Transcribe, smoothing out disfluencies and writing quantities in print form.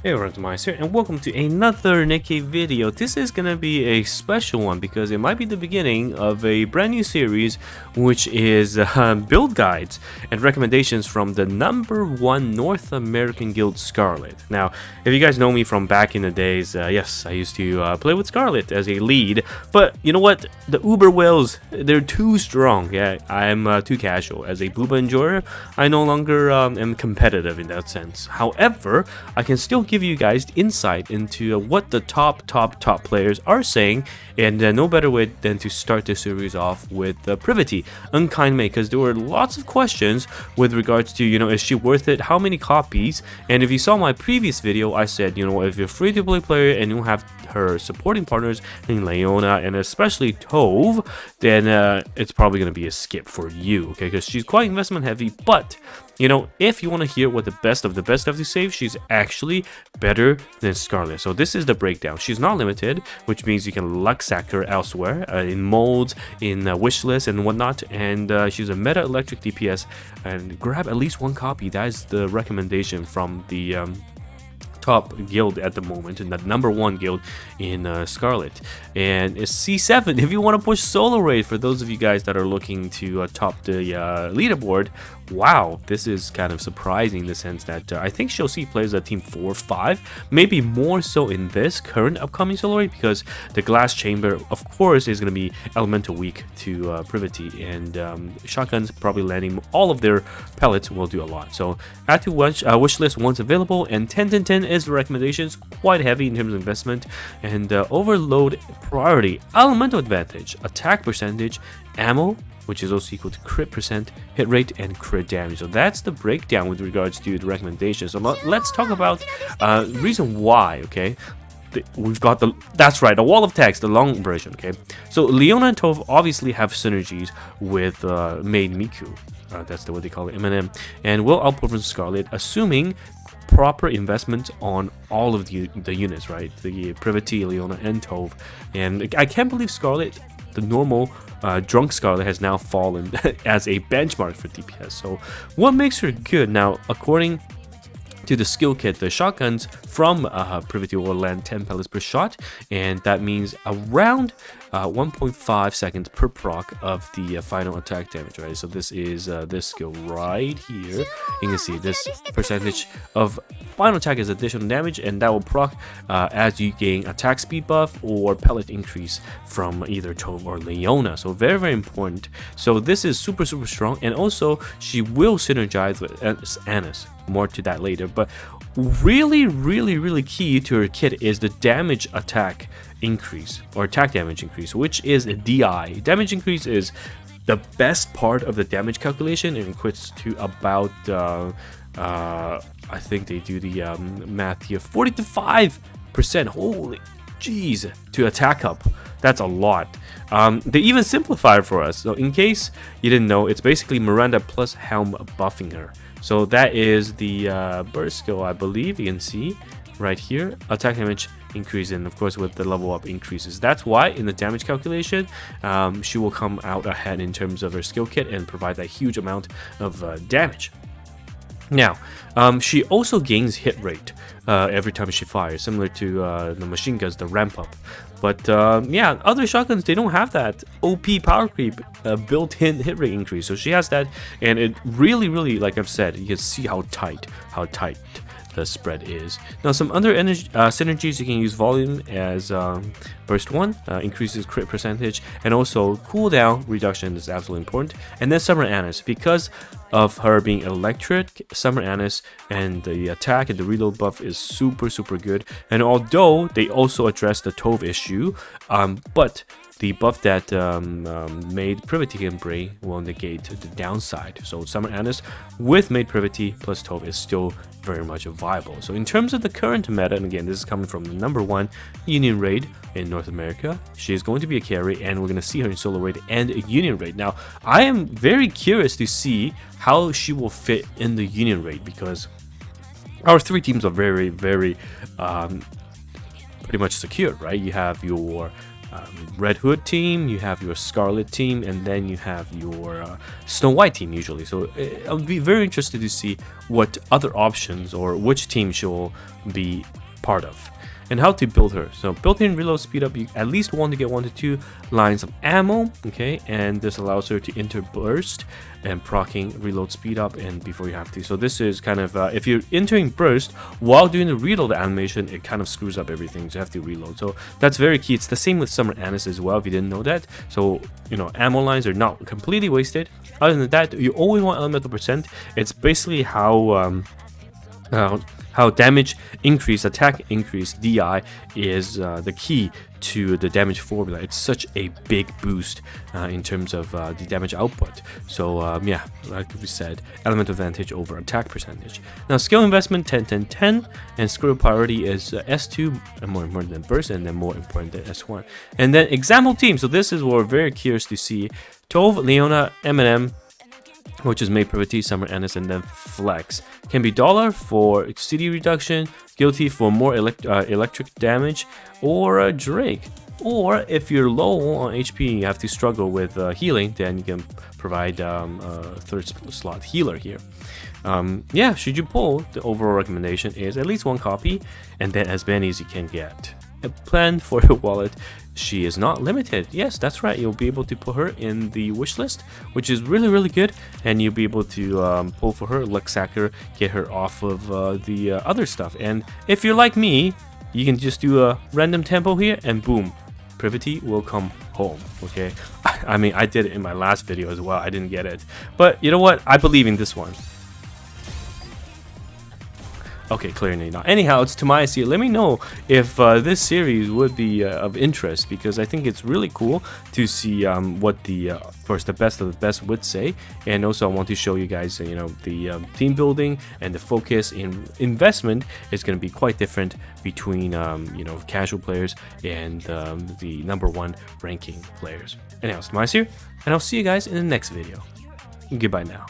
Hey everyone, it's here, and welcome to another NIKKE video. This is gonna be a special one because it might be the beginning of a brand new series, which is build guides and recommendations from the #1 North American guild, Scarlet. Now, if you guys know me from back in the days, yes, I used to play with Scarlet as a lead, but you know what? The Uber whales, they're too strong. Yeah, I'm too casual. As a booba enjoyer, I no longer am competitive in that sense. However, I can still give you guys insight into what the top players are saying, and no better way than to start this series off with Privaty, Unkind Maid, because there were lots of questions with regards to, is she worth it, how many copies. And if you saw my previous video, I said, if you're a free-to-play player and you have her supporting partners in Leona and especially Tove, then it's probably going to be a skip for you, okay, because she's quite investment heavy. But if you want to hear what the best of have to say, she's actually better than Scarlet. So this is the breakdown. She's not limited, which means you can luck sack her elsewhere, in molds, in wish lists and whatnot. And she's a meta electric DPS, and grab at least one copy. That is the recommendation from the top guild at the moment, and the #1 guild in Scarlet. And it's C7 if you want to push solo raid. For those of you guys that are looking to top the leaderboard, wow, this is kind of surprising in the sense that I think she'll see players at team 4 or 5, maybe more so in this current upcoming solo raid, because the glass chamber of course is going to be elemental weak to Privaty, and shotguns probably landing all of their pellets will do a lot. So add to wish list once available, and 10 is the recommendations, quite heavy in terms of investment. And overload priority, elemental advantage, attack percentage, ammo, which is also equal to crit percent, hit rate, and crit damage. So that's the breakdown with regards to the recommendations. So let's talk about reason why. Okay, we've got that's right, the wall of text, the long version. Okay, so Leona and Tove obviously have synergies with Maid Miku. That's the way they call it, M&M, and will outperform Scarlet, assuming proper investment on all of the units, right? The Privaty, Leona, and Tove. And I can't believe Scarlet, the normal drunk Scarlet, has now fallen as a benchmark for DPS. So what makes her good? Now, according to the skill kit, the shotguns from Privaty will land 10 pellets per shot, and that means around 1.5 seconds per proc of the final attack damage, right? So this is this skill right here. You can see this percentage of final attack is additional damage, and that will proc as you gain attack speed buff or pellet increase from either Tove or Leona. So very important. So this is super strong, and also she will synergize with Annis. More to that later, but really key to her kit is the damage attack increase, or attack damage increase, which is a DI. Damage increase is the best part of the damage calculation, and equates to about I think they do the math here, 45%. Holy jeez, to attack up. That's a lot. They even simplify it for us. So in case you didn't know, it's basically Miranda plus Helm buffing her. So that is the burst skill, I believe. You can see right here, attack damage increase, and of course with the level up increases. That's why in the damage calculation, she will come out ahead in terms of her skill kit and provide that huge amount of damage. Now, she also gains hit rate every time she fires, similar to the machine guns, the ramp up. But yeah, other shotguns, they don't have that OP power creep built-in hit rate increase. So she has that, and it really, like I've said, you can see how tight the spread is. Now, some other synergies, you can use volume as burst 1, increases crit percentage, and also cooldown reduction is absolutely important. And then Summer Annis, because of her being electric, Summer Annis and the attack and the reload buff is super good. And although they also address the Tove issue, but the buff that Maid Privaty can bring will negate the downside. So Summer Annis with Maid Privaty plus Tove is still very much viable. So in terms of the current meta, and again, this is coming from the #1 Union Raid in North America, she is going to be a carry, and we're going to see her in solo raid and a Union Raid. Now, I am very curious to see how she will fit in the Union Raid, because our 3 teams are very pretty much secure, right? You have your Red Hood team, you have your Scarlet team, and then you have your Snow White team usually. So I'll be very interested to see what other options or which team she'll be part of. And how to build her. So built-in reload speed up, you at least want to get 1 to 2 lines of ammo, okay, and this allows her to enter burst and proccing reload speed up and before you have to. So this is kind of if you're entering burst while doing the reload animation, it kind of screws up everything, so you have to reload. So that's very key. It's the same with Summer Anis as well, if you didn't know that. So you know, ammo lines are not completely wasted. Other than that, you always want elemental percent. It's basically how damage increase, attack increase, DI is the key to the damage formula. It's such a big boost in terms of the damage output. So yeah, like we said, element advantage over attack percentage. Now skill investment 10 10 10, and skill priority is S2, more important than burst, and then more important than S1. And then example team, so this is what we're very curious to see. Tove, Leona, Eminem, which is Maid, Privaty, Summer Anis, and then Flex. Can be Dollar for CD reduction, Guilty for more electric damage, or Drake. Or if you're low on HP and you have to struggle with healing, then you can provide third slot healer here. Yeah, should you pull, the overall recommendation is at least 1 copy, and then as many as you can get. A plan for your wallet, she is not limited. Yes, that's right, you'll be able to put her in the wish list, which is really good, and you'll be able to pull for her, luck sacker, get her off of the other stuff. And if you're like me, you can just do a random tempo here and boom, Privaty will come home. Okay, I mean, I did it in my last video as well, I didn't get it, but you know what, I believe in this one. Okay, clearly not. Anyhow, it's TimaeuSS here. Let me know if this series would be of interest, because I think it's really cool to see what the, of course, the best of the best would say. And also, I want to show you guys, you know, the team building and the focus in investment is going to be quite different between, you know, casual players and the #1 ranking players. Anyhow, it's TimaeuSS here, and I'll see you guys in the next video. Goodbye now.